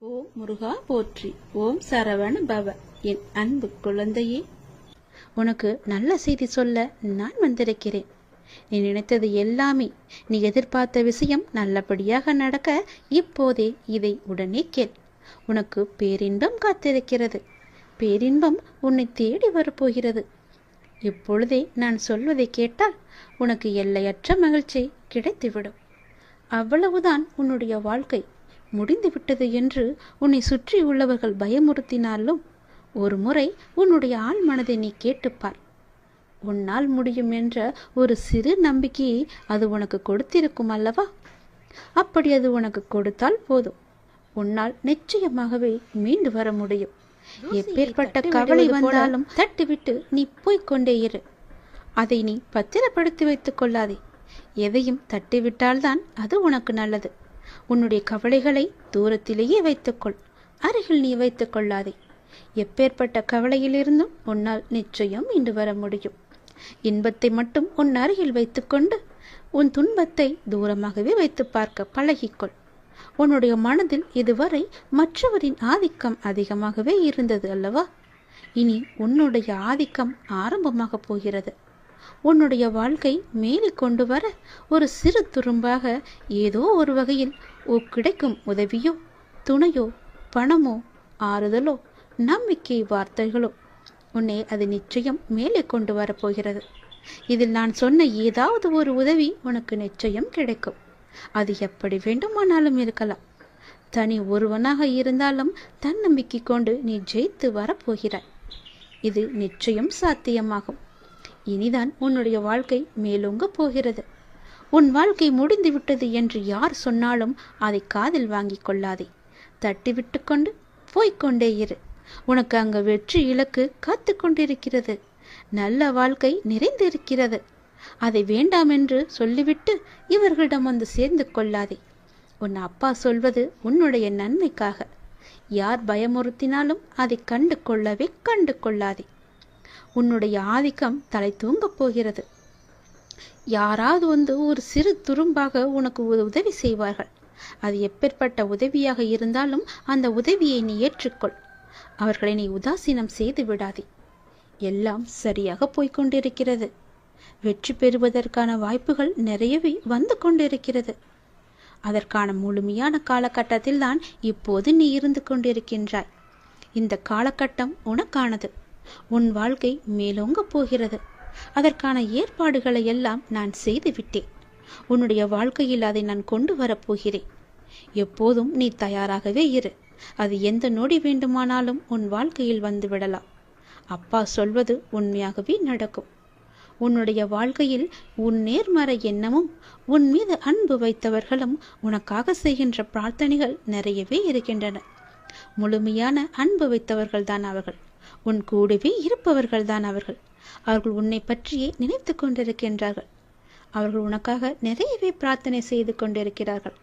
ஓம் முருகா போற்றி. ஓம் சரவண பவ. என் அன்பு குழந்தையே, உனக்கு நல்ல செய்தி சொல்ல நான் வந்திருக்கிறேன். நீ நினைத்தது எல்லாமே, நீ எதிர்பார்த்த விஷயம் நல்லபடியாக நடக்க இப்போதே இதை உடனே கேள். உனக்கு பேரின்பம் காத்திருக்கிறது. பேரின்பம் உன்னை தேடி வரப்போகிறது. இப்பொழுதே நான் சொல்வதை கேட்டால் உனக்கு எல்லையற்ற மகிழ்ச்சி கிடைத்துவிடும். அவ்வளவுதான் உன்னுடைய வாழ்க்கை முடிந்துவிட்டது என்று உன்னை சுற்றி உள்ளவர்கள் பயமுறுத்தினாலும் ஒரு முறை உன்னுடைய ஆள் மனதை நீ கேட்டுப்பார். உன்னால் முடியும் என்ற ஒரு சிறு நம்பிக்கையை அது உனக்கு கொடுத்திருக்கும் அல்லவா? அப்படி அது உனக்கு கொடுத்தால் போதும், உன்னால் நிச்சயமாகவே மீண்டு வர முடியும். எப்பேற்பட்ட கவலை வந்தாலும் தட்டிவிட்டு நீ போய்கொண்டே இரு. அதை நீ பத்திரப்படுத்தி வைத்துக் கொள்ளாதே. எதையும் தட்டிவிட்டால்தான் அது உனக்கு நல்லது. உன்னுடைய கவலைகளை தூரத்திலேயே வைத்துக்கொள், அருகில் நீ வைத்துக் கொள்ளாதே. எப்பேற்பட்ட கவலையிலிருந்தும் உன்னால் நிச்சயம் மீண்டு வர முடியும். இன்பத்தை மட்டும் உன் அருகில் வைத்துக்கொண்டு உன் துன்பத்தை தூரமாகவே வைத்து பார்க்க பழகிக்கொள். உன்னுடைய மனதில் இதுவரை மற்றவரின் ஆதிக்கம் அதிகமாகவே இருந்தது அல்லவா? இனி உன்னுடைய ஆதிக்கம் ஆரம்பமாக போகிறது. உன்னுடைய வாழ்க்கை மேலே கொண்டு வர ஒரு சிறு துரும்பாக ஏதோ ஒரு வகையில் கிடைக்கும் உதவியோ, துணையோ, பணமோ, ஆறுதலோ, நம்பிக்கை வார்த்தைகளோ உன்னை அது நிச்சயம் மேலே கொண்டு வரப்போகிறது. இதில் நான் சொன்ன ஏதாவது ஒரு உதவி உனக்கு நிச்சயம் கிடைக்கும். அது எப்படி வேண்டுமானாலும் இருக்கலாம். தனி ஒருவனாக இருந்தாலும் தன்னம்பிக்கை கொண்டு நீ ஜெயித்து வரப்போகிறாய். இது நிச்சயம் சாத்தியமாகும். இனிதான் உன்னுடைய வாழ்க்கை மேலோங்க போகிறது. உன் வாழ்க்கை முடிந்து விட்டது என்று யார் சொன்னாலும் அதை காதில் வாங்கி கொள்ளாதே. தட்டிவிட்டு கொண்டு போய்கொண்டே இரு. உனக்கு அங்கு வெற்றி இலக்கு காத்து கொண்டிருக்கிறது. நல்ல வாழ்க்கை நிறைந்திருக்கிறது. அதை வேண்டாம் என்று சொல்லிவிட்டு இவர்களிடம் வந்து சேர்ந்து கொள்ளாதே. உன் அப்பா சொல்வது உன்னுடைய நன்மைக்காக. யார் பயமுறுத்தினாலும் அதை கண்டு கொள்ளாதே. உன்னுடைய ஆதிக்கம் தலை தூங்கப் போகிறது. யாராவது வந்து ஒரு சிறு துரும்பாக உனக்கு உதவி செய்வார்கள். அது எப்பேற்பட்ட உதவியாக இருந்தாலும் அந்த உதவியை நீ ஏற்றுக்கொள். அவர்களை நீ உதாசீனம் செய்து விடாதே. எல்லாம் சரியாக போய்கொண்டிருக்கிறது. வெற்றி பெறுவதற்கான வாய்ப்புகள் நிறையவே வந்து கொண்டிருக்கிறது. அதற்கான முழுமையான காலகட்டத்தில் தான் இப்போது நீ இருந்து கொண்டிருக்கின்றாய். இந்த காலகட்டம் உனக்கானது. உன் வாழ்க்கை மேலோங்க போகிறது. அதற்கான ஏற்பாடுகளை எல்லாம் நான் செய்து விட்டேன். உன்னுடைய வாழ்க்கையில் அதை நான் கொண்டு வரப்போகிறேன். எப்போதும் நீ தயாராகவே இரு. அது எந்த நொடி வேண்டுமானாலும் உன் வாழ்க்கையில் வந்து விடலாம். அப்பா சொல்வது உண்மையாகவே நடக்கும். உன்னுடைய வாழ்க்கையில் உன் நேர்மறை எண்ணமும் உன் மீது அன்பு வைத்தவர்களும் உனக்காக செய்கின்ற பிரார்த்தனைகள் நிறையவே இருக்கின்றன. முழுமையான அன்பு வைத்தவர்கள் தான் அவர்கள். உன் கூடவே இருப்பவர்கள் தான் அவர்கள். அவர்கள் உன்னை பற்றியே நினைத்து கொண்டிருக்கின்றார்கள். அவர்கள் உனக்காக நிறையவே பிரார்த்தனை செய்து கொண்டிருக்கிறார்கள்.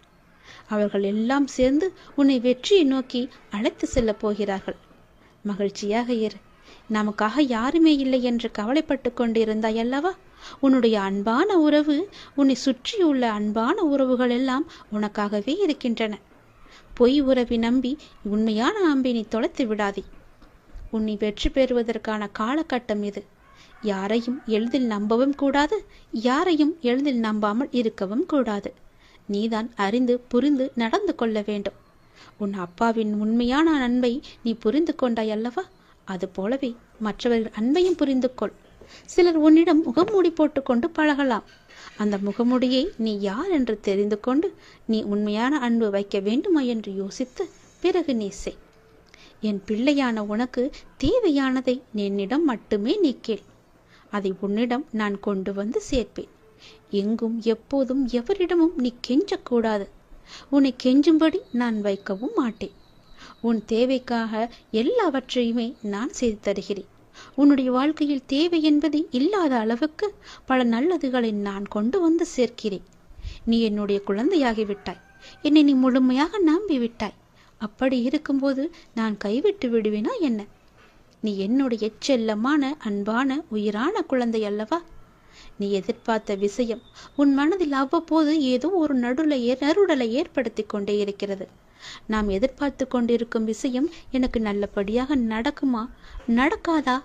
அவர்கள் எல்லாம் சேர்ந்து உன்னை வெற்றியை நோக்கி அழைத்து செல்ல போகிறார்கள். மகிழ்ச்சியாக இரு. நமக்காக யாருமே இல்லை என்று கவலைப்பட்டு கொண்டிருந்தாய் அல்லவா? உன்னுடைய அன்பான உறவு, உன்னை சுற்றியுள்ள அன்பான உறவுகள் எல்லாம் உனக்காகவே இருக்கின்றன. பொய் உறவை நம்பி உண்மையான அம்பை நீ தொலைத்து விடாதே. உன்னை வெற்றி பெறுவதற்கான காலகட்டம் இது. யாரையும் எளிதில் நம்பவும் கூடாது, யாரையும் எளிதில் நம்பாமல் இருக்கவும் கூடாது. நீதான் அறிந்து புரிந்து நடந்து கொள்ள வேண்டும். உன் அப்பாவின் உண்மையான அன்பை நீ புரிந்து கொண்டாய் அல்லவா? அது போலவே மற்றவர்கள் அன்பையும் புரிந்து கொள். சிலர் உன்னிடம் முகமூடி போட்டுக்கொண்டு பழகலாம். அந்த முகமூடியை நீ யார் என்று தெரிந்து கொண்டு நீ உண்மையான அன்பு வைக்க வேண்டுமா என்று யோசித்து பிறகு நீ செய். என் பிள்ளையான உனக்கு தேவையானதை என்னிடம் மட்டுமே நீ கேள். அதை உன்னிடம் நான் கொண்டு வந்து சேர்ப்பேன். எங்கும் எப்போதும் எவரிடமும் நீ கெஞ்சக்கூடாது. உன்னை கெஞ்சும்படி நான் வைக்கவும் மாட்டேன். உன் தேவைக்காக எல்லாவற்றையுமே நான் செய்து தருகிறேன். உன்னுடைய வாழ்க்கையில் தேவை என்பது இல்லாத அளவுக்கு பல நல்லதுகளை நான் கொண்டு வந்து சேர்க்கிறேன். நீ என்னுடைய குழந்தையாகிவிட்டாய். என்னை நீ முழுமையாக நம்பிவிட்டாய். அப்படி இருக்கும்போது நான் கைவிட்டு விடுவேனா என்ன? நீ என்னுடைய செல்லமான அன்பான உயிரான குழந்தை அல்லவா? நீ எதிர்பார்த்த விஷயம் உன் மனதில் அவ்வப்போது ஏதோ ஒரு நறுடலை ஏற்படுத்தி கொண்டே இருக்கிறது. நாம் எதிர்பார்த்து கொண்டிருக்கும் விஷயம் எனக்கு நல்லபடியாக நடக்குமா, நடக்காதா,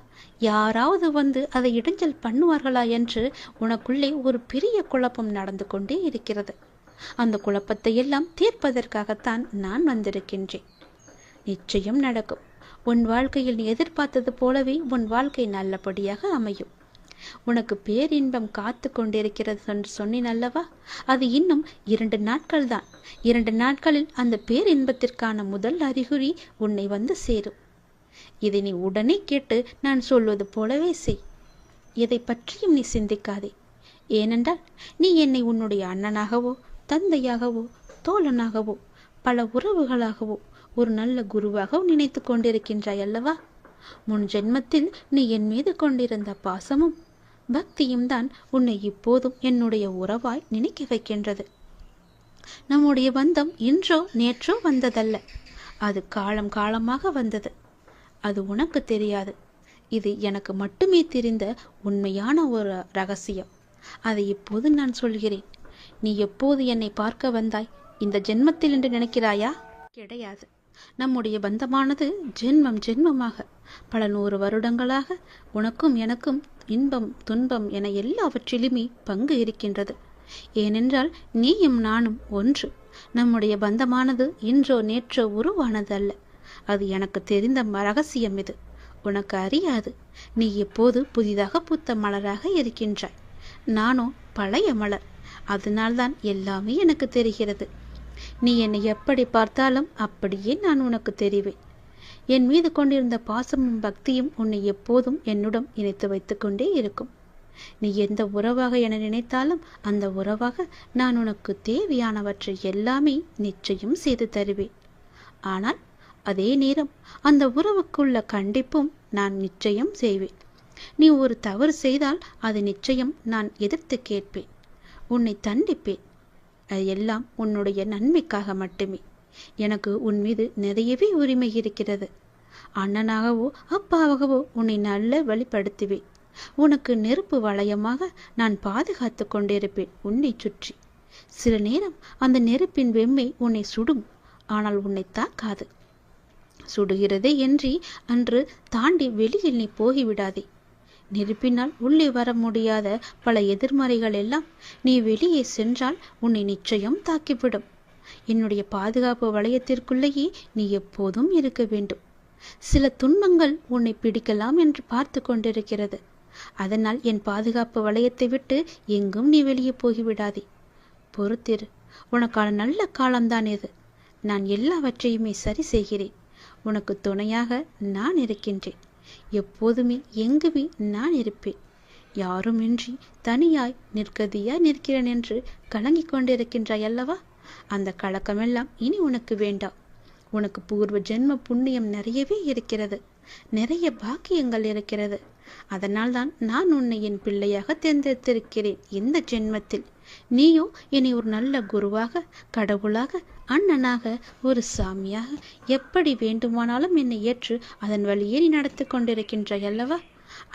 யாராவது வந்து அதை இடைஞ்சல் பண்ணுவார்களா என்று உனக்குள்ளே ஒரு பெரிய குழப்பம் நடந்து கொண்டே இருக்கிறது. அந்த குழப்பத்தை எல்லாம் தீர்ப்பதற்காகத்தான் நான் வந்திருக்கின்றேன். நிச்சயம் நடக்கும். உன் வாழ்க்கையில் நீ எதிர்பார்த்தது போலவே உன் வாழ்க்கை நல்லபடியாக அமையும். உனக்கு பேரின்பம் காத்து கொண்டிருக்கிறது என்று சொன்னேன் அல்லவா? அது இன்னும் 2 நாட்கள் தான். 2 நாட்களில் அந்த பேரின்பத்திற்கான முதல் அறிகுறி உன்னை வந்து சேரும். இதை நீ உடனே கேட்டு நான் சொல்வது போலவே செய். எதை பற்றியும் நீ சிந்திக்காதே. ஏனென்றால் நீ என்னை உன்னுடைய அண்ணனாகவோ தந்தையாகவோ தோழனாகவோ பல உறவுகளாகவோ ஒரு நல்ல குருவாக நினைத்து கொண்டிருக்கின்றாய் அல்லவா? முன் ஜென்மத்தில் நீ என் மீது கொண்டிருந்த பாசமும் பக்தியும் தான் உன்னை இப்போதும் என்னுடைய உறவாய் நினைக்க வைக்கின்றது. நம்முடைய பந்தம் இன்றோ நேற்றோ வந்ததல்ல, அது காலம் காலமாக வந்தது. அது உனக்கு தெரியாது. இது எனக்கு மட்டுமே தெரிந்த உண்மையான ஒரு ரகசியம். அதை இப்போது நான் சொல்கிறேன். நீ எப்போது என்னை பார்க்க வந்தாய்? இந்த ஜென்மத்தில் என்று நினைக்கிறாயா? கிடையாது. நம்முடைய பந்தமானது ஜென்மம் ஜென்மமாக பல 100 வருடங்களாக உனக்கும் எனக்கும் இன்பம் துன்பம் என எல்லாவற்றிலுமே பங்கு இருக்கின்றது. ஏனென்றால் நீயும் நானும் ஒன்று. நம்முடைய பந்தமானது இன்றோ நேற்றோ உருவானது அல்ல. அது எனக்கு தெரிந்த ரகசியம். இது உனக்கு அறியாது. நீ எப்போது புதிதாக பூத்த மலராக இருக்கின்றாய். நானோ பழைய மலர். அதனால்தான் எல்லாமே எனக்கு தெரிகிறது. நீ என்னை எப்படி பார்த்தாலும் அப்படியே நான் உனக்கு தெரிவேன். என் மீது கொண்டிருந்த பாசமும் பக்தியும் உன்னை எப்போதும் என்னுடன் இணைத்து வைத்துக் கொண்டே இருக்கும். நீ எந்த உறவாக என நினைத்தாலும் அந்த உறவாக நான் உனக்கு தேவையானவற்றை எல்லாமே நிச்சயம் செய்து தருவேன். ஆனால் அதே நேரம் அந்த உறவுக்குள்ள கண்டிப்பும் நான் நிச்சயம் செய்வேன். நீ ஒரு தவறு செய்தால் அது நிச்சயம் நான் எதிர்த்து கேட்பேன், உன்னை தண்டிப்பேன். அது எல்லாம் உன்னுடைய நன்மைக்காக மட்டுமே. எனக்கு உன் மீது நிறையவே உரிமை இருக்கிறது. அண்ணனாகவோ அப்பாவாகவோ உன்னை நல்ல வழிபடுத்துவேன். உனக்கு நெருப்பு வளையமாக நான் பாதுகாத்து கொண்டிருப்பேன் உன்னை சுற்றி. சில நேரம் அந்த நெருப்பின் வெம்மை உன்னை சுடும், ஆனால் உன்னை தாக்காது. சுடுகிறதே என்று அன்று தாண்டி வெளியில் நீ போகிவிடாதே. நெருப்பினால் உள்ளே வர முடியாத பல எதிர்மறைகள் எல்லாம் நீ வெளியே சென்றால் உன்னை நிச்சயம் தாக்கிவிடும். என்னுடைய பாதுகாப்பு வளையத்திற்குள்ளேயே நீ எப்போதும் இருக்க வேண்டும். சில துன்பங்கள் உன்னை பிடிக்கலாம் என்று பார்த்து கொண்டிருக்கிறது. அதனால் என் பாதுகாப்பு வளையத்தை விட்டு எங்கும் நீ வெளியே போகிவிடாதே. பொறுத்திரு. உனக்கான நல்ல காலம்தான் இது. நான் எல்லாவற்றையுமே சரி செய்கிறேன். உனக்கு துணையாக நான் இருக்கின்றேன். எப்போதுமே எங்குமே நான் இருப்பேன். யாருமின்றி தனியாய் நிற்கதியாய் நிற்கிறேன் என்று கலங்கிக் கொண்டிருக்கின்றாய் அல்லவா? அந்த கலக்கமெல்லாம் இனி உனக்கு வேண்டாம். உனக்கு பூர்வ ஜென்ம புண்ணியம் நிறையவே இருக்கிறது. நிறைய பாக்கியங்கள் இருக்கிறது. அதனால்தான் நான் உன்னை என் பிள்ளையாக தேர்ந்தெடுத்திருக்கிறேன் இந்த ஜென்மத்தில். நீயோ என்னை ஒரு நல்ல குருவாக, கடவுளாக, அண்ணனாக, ஒரு சாமியாக எப்படி வேண்டுமானாலும் என்னை ஏற்று அதன் வழியே நீ நடத்தி கொண்டிருக்கின்றாய் அல்லவா?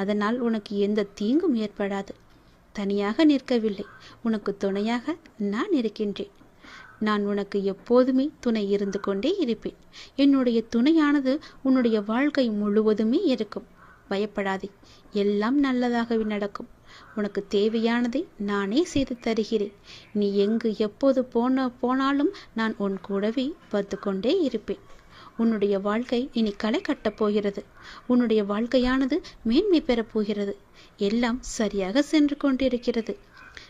அதனால் உனக்கு எந்த தீங்கும் ஏற்படாது. தனியாக நிற்கவில்லை, உனக்கு துணையாக நான் இருக்கின்றேன். நான் உனக்கு எப்போதுமே துணை இருந்து கொண்டே இருப்பேன். என்னுடைய துணையானது உன்னுடைய வாழ்க்கை முழுவதுமே இருக்கும். பயப்படாதே, எல்லாம் நல்லதாகவே நடக்கும். உனக்கு தேவையானதை நானே செய்து தருகிறேன். நீ எங்கு எப்போது போனாலும் நான் உன் கூடவே வந்து கொண்டே இருப்பேன். உன்னுடைய வாழ்க்கை இனி களை கட்டப் போகிறது. உன்னுடைய வாழ்க்கையானது மேன்மை பெறப் போகிறது. எல்லாம் சரியாக சென்று கொண்டிருக்கிறது.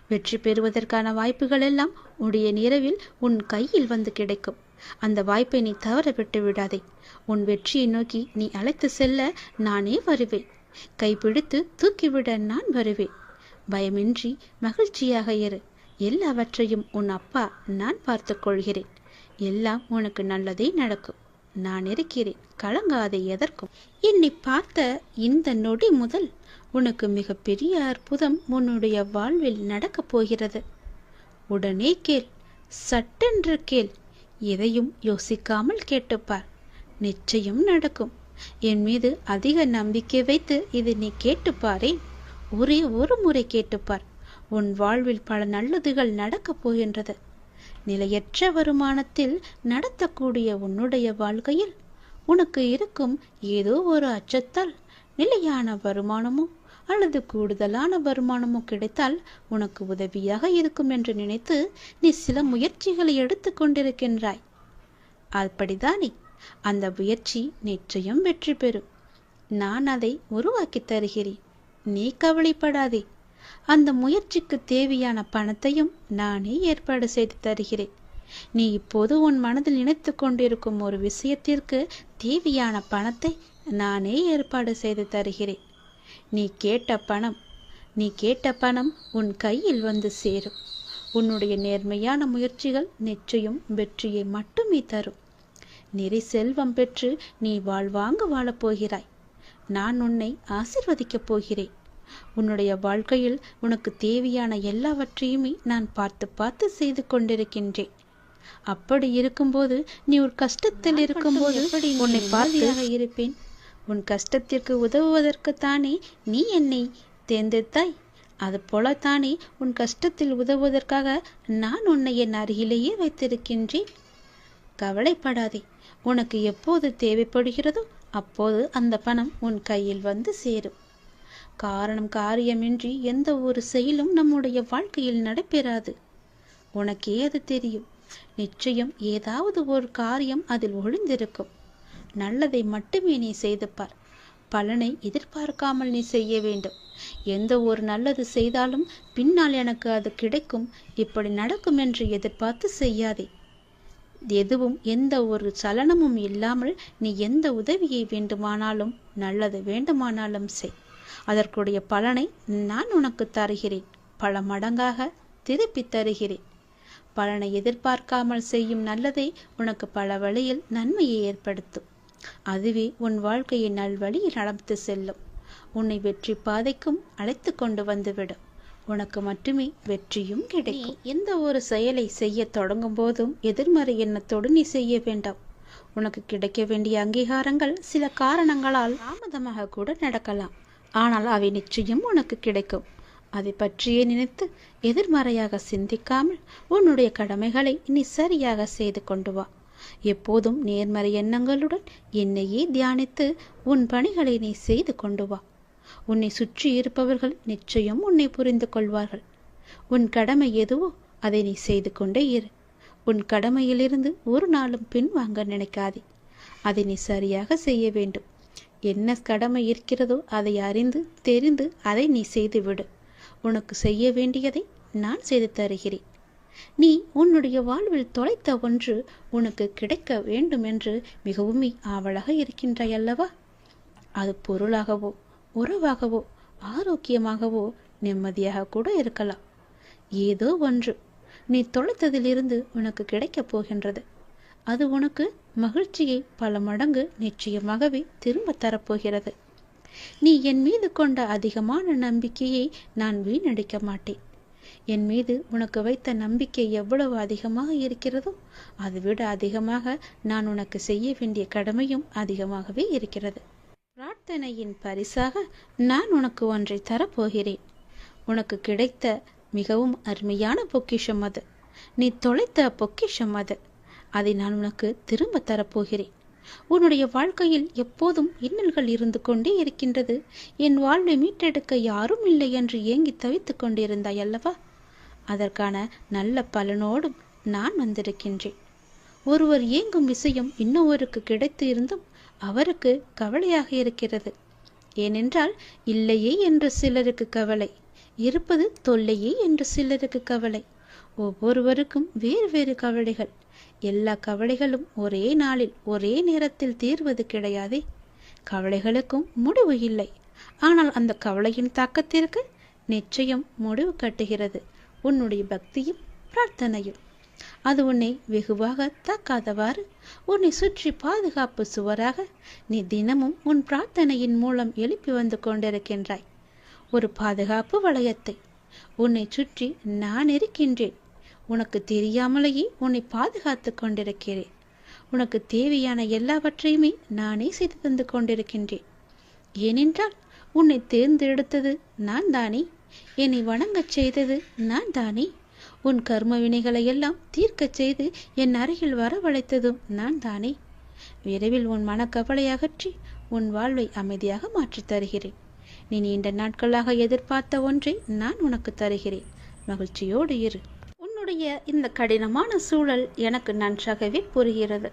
வெற்றி பெறுவதற்கான வாய்ப்புகள் எல்லாம் உடைய நிறவில் உன் கையில் வந்து கிடைக்கும். அந்த வாய்ப்பை நீ தவற விட்டு விடாதே. உன் வெற்றியை நோக்கி நீ அழைத்து செல்ல நானே வருவேன். கைப்பிடித்து தூக்கிவிட நான் வருவேன். பயமின்றி மகிழ்ச்சியாக இரு. எல்லாவற்றையும் உன் அப்பா நான் பார்த்து கொள்கிறேன். எல்லாம் உனக்கு நல்லதே நடக்கும். நான் இருக்கிறேன். கலங்காதே எதற்கும். என்னை பார்த்த இந்த நொடி முதல் உனக்கு மிகப்பெரிய அற்புதம் உன்னுடைய வாழ்வில் நடக்கப் போகிறது. உடனே கேள், சட்டென்று கேள். எதையும் யோசிக்காமல் கேட்டுப்பார். நிச்சயம் நடக்கும். என் மீது அதிக நம்பிக்கை வைத்து இது நீ கேட்டுப்பாரேன். ஒரே ஒரு முறை கேட்டுப்பார். உன் வாழ்வில் பல நல்லதுகள் நடக்கப் போகின்றது. நிலையற்ற வருமானத்தில் நடத்தக்கூடிய உன்னுடைய வாழ்க்கையில் உனக்கு இருக்கும் ஏதோ ஒரு அச்சத்தால் நிலையான வருமானமோ அல்லது கூடுதலான வருமானமோ கிடைத்தால் உனக்கு உதவியாக இருக்கும் என்று நினைத்து நீ சில முயற்சிகளை எடுத்து கொண்டிருக்கின்றாய். அப்படித்தானே? அந்த முயற்சி நிச்சயம் வெற்றி பெறும். நான் அதை உருவாக்கி தருகிறேன். நீ கவலைப்படாதே. அந்த முயற்சிக்கு தேவையான பணத்தையும் நானே ஏற்பாடு செய்து தருகிறேன். நீ இப்போது உன் மனதில் நினைத்து கொண்டிருக்கும் ஒரு விஷயத்திற்கு தேவையான பணத்தை நானே ஏற்பாடு செய்து தருகிறேன். நீ கேட்ட பணம் உன் கையில் வந்து சேரும். உன்னுடைய நேர்மையான முயற்சிகள் நிச்சயம் வெற்றியை மட்டுமே தரும். நிறை செல்வம் பெற்று நீ வாழ்வாங்க வாழப்போகிறாய். நான் உன்னை ஆசிர்வதிக்கப் போகிறேன். உன்னுடைய வாழ்க்கையில் உனக்கு தேவையான எல்லாவற்றையுமே நான் பார்த்து பார்த்து செய்து கொண்டிருக்கின்றேன். அப்படி இருக்கும்போது நீ ஒரு கஷ்டத்தில் இருக்கும்போது உன்னை பார்த்து இருப்பேன். உன் கஷ்டத்திற்கு உதவுவதற்குத்தானே நீ என்னை தேர்ந்தெடுத்தாய். அது போலத்தானே உன் கஷ்டத்தில் உதவுவதற்காக நான் உன்னை என் அருகிலேயே வைத்திருக்கின்றேன். கவலைப்படாதே. உனக்கு எப்போது தேவைப்படுகிறதோ அப்போது அந்த பணம் உன் கையில் வந்து சேரும். காரியமின்றி எந்த ஒரு செயலும் நம்முடைய வாழ்க்கையில் நடைபெறாது. உனக்கே அது தெரியும். நிச்சயம் ஏதாவது ஒரு காரியம் அதில் ஒளிந்திருக்கும். நல்லதை மட்டுமே நீ செய்து பார். பலனை எதிர்பார்க்காமல் நீ செய்ய வேண்டும். எந்த ஒரு நல்லது செய்தாலும் பின்னால் எனக்கு அது கிடைக்கும், இப்படி நடக்கும் என்று எதிர்பார்த்து செய்யாதே. எதுவும் எந்த ஒரு சலனமும் இல்லாமல் நீ எந்த உதவியை வேண்டுமானாலும் நல்லது வேண்டுமானாலும் செய். அதற்குடைய பலனை நான் உனக்கு தருகிறேன். பல மடங்காக திருப்பி தருகிறேன். பலனை எதிர்பார்க்காமல் செய்யும் நல்லதை உனக்கு பல வழியில் நன்மையை ஏற்படுத்தும். அதுவே உன் வாழ்க்கையை நல்வழியில் நடந்து செல்லும். உன்னை வெற்றி பாதைக்கும் அழைத்து கொண்டு வந்துவிடும். உனக்கு மட்டுமே வெற்றியும் கிடைக்கும். எந்த ஒரு செயலை செய்ய தொடங்கும் போதும் எதிர்மறை எண்ணத்தோடு நீ செய்ய வேண்டாம். உனக்கு கிடைக்க வேண்டிய அங்கீகாரங்கள் சில காரணங்களால் தாமதமாக கூட நடக்கலாம். ஆனால் அவை நிச்சயம் உனக்கு கிடைக்கும். அதை பற்றியே நினைத்து எதிர்மறையாக சிந்திக்காமல் உன்னுடைய கடமைகளை நீ சரியாக செய்து கொண்டு வா. எப்போதும் நேர்மறை எண்ணங்களுடன் என்னையே தியானித்து உன் பணிகளை நீ செய்து கொண்டு வா. உன்னை சுற்றி இருப்பவர்கள் நிச்சயம் உன்னை புரிந்து கொள்வார்கள். உன் கடமை எதுவோ அதை நீ செய்து கொண்டே இரு. உன் கடமையிலிருந்து ஒரு நாளும் பின்வாங்க நினைக்காதே. அதை நீ சரியாக செய்ய வேண்டும். என்ன கடமை இருக்கிறதோ அதை அறிந்து தெரிந்து அதை நீ செய்துவிடு. உனக்கு செய்ய வேண்டியதை நான் செய்து தருகிறேன். நீ உன்னுடைய வாழ்வில் தொலைத்த ஒன்று உனக்கு கிடைக்க வேண்டும் என்று மிகவும் ஆவலாக இருக்கின்றாய் அல்லவா? அது பொருளாகவோ உறவாகவோ ஆரோக்கியமாகவோ நிம்மதியாக கூட இருக்கலாம். ஏதோ ஒன்று நீ தொலைத்ததிலிருந்து உனக்கு கிடைக்கப் போகின்றது. அது உனக்கு மகிழ்ச்சியை பல மடங்கு நிச்சயமாகவே திரும்ப தரப்போகிறது. நீ என் மீது கொண்ட அதிகமான நம்பிக்கையை நான் வீணடிக்க மாட்டேன். என் மீது உனக்கு வைத்த நம்பிக்கை எவ்வளவு அதிகமாக இருக்கிறதோ அதைவிட அதிகமாக நான் உனக்கு செய்ய வேண்டிய கடமையும் அதிகமாகவே இருக்கிறது. பிரார்த்தனையின் பரிசாக நான் உனக்கு ஒன்றை தரப்போகிறேன். உனக்கு கிடைத்த மிகவும் அருமையான பொக்கிஷம் அது. நீ தொலைத்த பொக்கிஷம் அது. அதை நான் உனக்கு திரும்ப தரப்போகிறேன். உன்னுடைய வாழ்க்கையில் எப்போதும் இன்னல்கள் இருந்து கொண்டே இருக்கின்றது. என் வாழ்வை மீட்டெடுக்க யாரும் இல்லை என்று ஏங்கி தவித்துக் கொண்டிருந்தாய் அல்லவா? அதற்கான நல்ல பலனோடும் நான் வந்திருக்கின்றேன். ஒருவர் ஏங்கும் விஷயம் இன்னொருவருக்கு கிடைத்து இருந்தும் அவருக்கு கவலையாக இருக்கிறது. ஏனென்றால் இல்லையே என்று சிலருக்கு கவலை, இருப்பது தொல்லையே என்று சிலருக்கு கவலை. ஒவ்வொருவருக்கும் வேறு வேறு கவலைகள். எல்லா கவலைகளும் ஒரே நாளில் ஒரே நேரத்தில் தீர்வது கிடையாதே. கவலைகளுக்கும் முடிவு இல்லை. ஆனால் அந்த கவலையின் தாக்கத்திற்கு நிச்சயம் முடிவு கட்டுகிறது உன்னுடைய பக்தியும் பிரார்த்தனையும். அது உன்னை வெகுவாக தாக்காதவாறு உன்னை சுற்றி பாதுகாப்பு சுவராக நீ தினமும் உன் பிரார்த்தனையின் மூலம் எழுப்பி வந்து கொண்டிருக்கின்றாய். ஒரு பாதுகாப்பு வளையத்தை உன்னை சுற்றி நான் இருக்கின்றேன். உனக்கு தெரியாமலேயே உன்னை பாதுகாத்து கொண்டிருக்கிறேன். உனக்கு தேவையான எல்லாவற்றையுமே நானே செய்து தந்து கொண்டிருக்கின்றேன். ஏனென்றால் உன்னை தேர்ந்தெடுத்தது நான் தானே. என்னை வணங்கச் செய்தது நான் தானே. உன் கர்ம வினைகளை எல்லாம் தீர்க்கச் செய்து என் அருகில் வரவழைத்ததும் நான் தானே. விரைவில் உன் மனக்கவலை அகற்றி உன் வாழ்வை அமைதியாக மாற்றித் தருகிறேன். நீ நீண்ட நாட்களாக எதிர்பார்த்த ஒன்றை நான் உனக்கு தருகிறேன். மகிழ்ச்சியோடு இரு. உன்னுடைய இந்த கடினமான சூழல் எனக்கு நன்றாகவே புரிகிறது.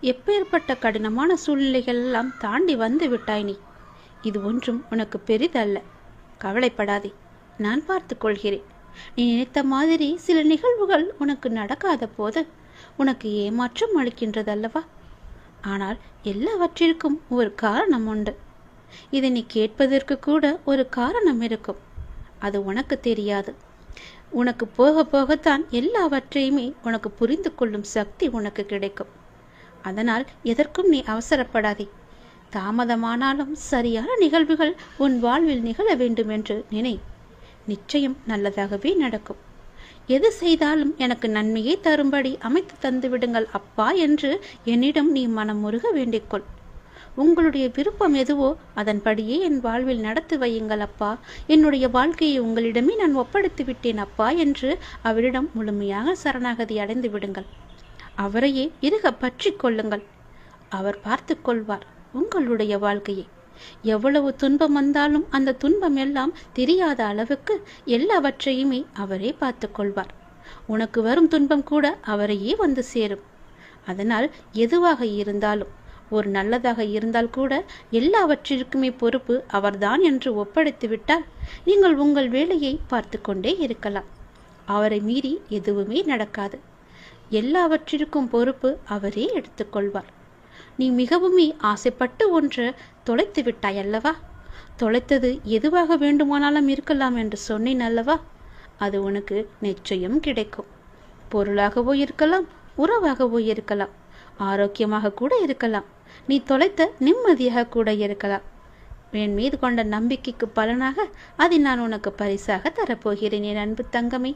எப்பேற்பட்ட கடினமான சூழ்நிலைகள் எல்லாம் தாண்டி வந்து விட்டாய் நீ. இது ஒன்றும் உனக்கு பெரிதல்ல. கவலைப்படாதே, நான் பார்த்து கொள்கிறேன். நீ நினைத்த மாதிரி சில நிகழ்வுகள் உனக்கு நடக்காத போது உனக்கு ஏமாற்றம் அளிக்கின்றதல்லவா? ஆனால் எல்லாவற்றிற்கும் ஒரு காரணம் உண்டு. இதை நீ கேட்பதற்கு கூட ஒரு காரணம் இருக்கும். அது உனக்கு தெரியாது. உனக்கு போக போகத்தான் எல்லாவற்றையுமே உனக்கு புரிந்து கொள்ளும் சக்தி உனக்கு கிடைக்கும். அதனால் எதற்கும் நீ அவசரப்படாதே. தாமதமானாலும் சரியான நிகழ்வுகள் உன் வாழ்வில் நிகழ வேண்டும் என்று நினை. நிச்சயம் நல்லதாகவே நடக்கும். எது செய்தாலும் எனக்கு நன்மையை தரும்படி அமைத்து தந்து விடுங்கள் அப்பா என்று என்னிடம் நீ மனமுருக வேண்டிக்கொள். உங்களுடைய விருப்பம் எதுவோ அதன்படியே என் வாழ்வில் நடத்தி வையுங்கள் அப்பா. என்னுடைய வாழ்க்கையை உங்களிடமே நான் ஒப்படைத்து விட்டேன் அப்பா என்று அவரிடம் முழுமையாக சரணாகதி அடைந்து விடுங்கள். அவரையே இறுக பற்றி கொள்ளுங்கள். அவர் பார்த்து கொள்வார் உங்களுடைய வாழ்க்கையை. எவ்வளவு துன்பம் வந்தாலும் அந்த துன்பம் எல்லாம் தெரியாத அளவுக்கு எல்லாவற்றையுமே அவரே பார்த்து கொள்வார். உனக்கு வரும் துன்பம் கூட அவரையே வந்து சேரும். அதனால் எதுவாக இருந்தாலும், ஒரு நல்லதாக இருந்தால் கூட எல்லாவற்றிற்குமே பொறுப்பு அவர்தான் என்று ஒப்படைத்து விட்டால் நீங்கள் உங்கள் வேலையை பார்த்து கொண்டே இருக்கலாம். அவரை மீறி எதுவுமே நடக்காது. எல்லாவற்றிற்கும் பொறுப்பு அவரே எடுத்துக்கொள்வார். நீ மிகவுமே ஆசைப்பட்டு ஒன்று தொலைத்து விட்டாய் அல்லவா? தொலைத்தது எதுவாக வேண்டுமானாலும் இருக்கலாம் என்று சொன்னேன் அல்லவா? அது உனக்கு நிச்சயம் கிடைக்கும். பொருளாகவோ இருக்கலாம், உறவாகவோ இருக்கலாம், ஆரோக்கியமாக கூட இருக்கலாம், நீ தொலைத்த நிம்மதியாக கூட இருக்கலாம். என் மீது கொண்ட நம்பிக்கைக்கு பலனாக அதை நான் உனக்கு பரிசாக தரப்போகிறேன் என் அன்பு தங்கமே.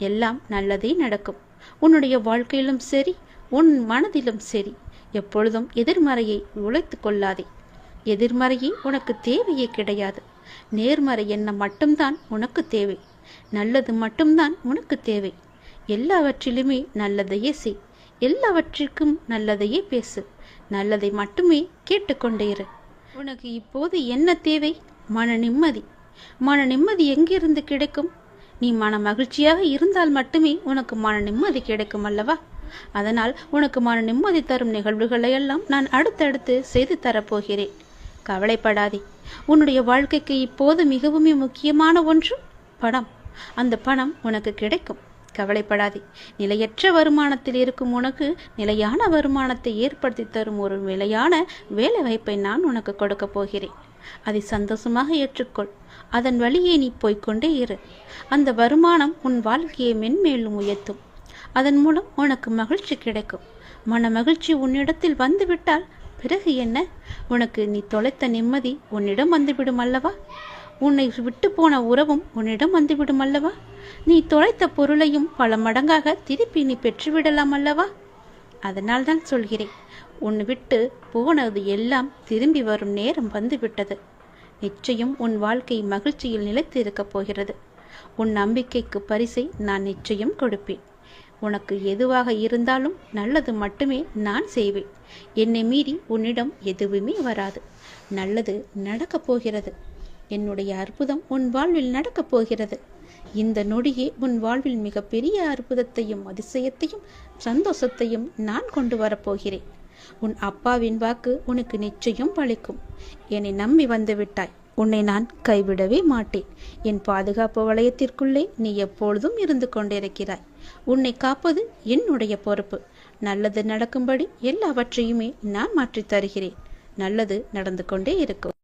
எல்லாம் நல்லதே நடக்கும். உன்னுடைய வாழ்க்கையிலும் சரி, உன் மனதிலும் சரி, எப்பொழுதும் எதிர்மறையை உழைத்து கொள்ளாதே. எதிர்மறையே உனக்கு தேவையே கிடையாது. நேர்மறை எண்ணம் மட்டும்தான் உனக்கு தேவை. நல்லது மட்டும்தான் உனக்கு தேவை. எல்லாவற்றிலுமே நல்லதையே செய். எல்லாவற்றிற்கும் நல்லதையே பேசு. நல்லதை மட்டுமே கேட்டுக்கொண்டே இரு. உனக்கு இப்போது என்ன தேவை? மன நிம்மதி. மன நிம்மதி எங்கிருந்து கிடைக்கும்? நீ மன மகிழ்ச்சியாக இருந்தால் மட்டுமே உனக்கு மன நிம்மதி கிடைக்கும் அல்லவா? அதனால் உனக்கு மன நிம்மதி தரும் நிகழ்வுகளை எல்லாம் நான் அடுத்தடுத்து செய்து தரப்போகிறேன். கவலைப்படாதே. உன்னுடைய வாழ்க்கைக்கு இப்போது மிகவும் முக்கியமான ஒன்று பணம். அந்த பணம் உனக்கு கிடைக்கும். கவலைப்படாதே. நிலையற்ற வருமானத்தில் இருக்கும் உனக்கு நிலையான வருமானத்தை ஏற்படுத்தி தரும் ஒரு நிலையான வேலை வாய்ப்பை நான் உனக்கு கொடுக்க போகிறேன். அதை சந்தோஷமாக ஏற்றுக்கொள். அதன் வழியே நீ போய்கொண்டே இரு. அந்த வருமானம் உன் வாழ்க்கையை மென்மேலும் உயர்த்தும். அதன் மூலம் உனக்கு மகிழ்ச்சி கிடைக்கும். மன மகிழ்ச்சி உன்னிடத்தில் வந்துவிட்டால் பிறகு என்ன? உனக்கு நீ தொலைத்த நிம்மதி உன்னிடம் வந்துவிடும் அல்லவா? உன்னை விட்டு போன உறவும் உன்னிடம் வந்துவிடும் அல்லவா? நீ தொலைத்த பொருளையும் பல மடங்காக திருப்பி நீ பெற்றுவிடலாம் அல்லவா? அதனால் தான் சொல்கிறேன், உன்னை விட்டு போனது எல்லாம் திரும்பி வரும் நேரம் வந்துவிட்டது. நிச்சயம் உன் வாழ்க்கை மகிழ்ச்சியில் நிலைத்து இருக்கப் போகிறது. உன் நம்பிக்கைக்கு பரிசை நான் நிச்சயம் கொடுப்பேன். உனக்கு எதுவாக இருந்தாலும் நல்லது மட்டுமே நான் செய்வேன். என்னை மீறி உன்னிடம் எதுவுமே வராது. நல்லது நடக்கப் போகிறது. என்னுடைய அற்புதம் உன் வாழ்வில் நடக்கப் போகிறது. இந்த நொடியே உன் வாழ்வில் மிகப்பெரிய அற்புதத்தையும் அதிசயத்தையும் சந்தோஷத்தையும் நான் கொண்டு வரப்போகிறேன். உன் அப்பாவின் வாக்கு உனக்கு நிச்சயம் பலிக்கும். என்னை நம்பி வந்து விட்டாய். உன்னை நான் கைவிடவே மாட்டேன். என் பாதுகாப்பு வளையத்திற்குள்ளே நீ எப்பொழுதும் இருந்து கொண்டிருக்கிறாய். உன்னை காப்பது என்னுடைய பொறுப்பு. நல்லது நடக்கும்படி எல்லாவற்றையுமே நான் மாற்றித் தருகிறேன். நல்லது நடந்து கொண்டே இருக்கும்.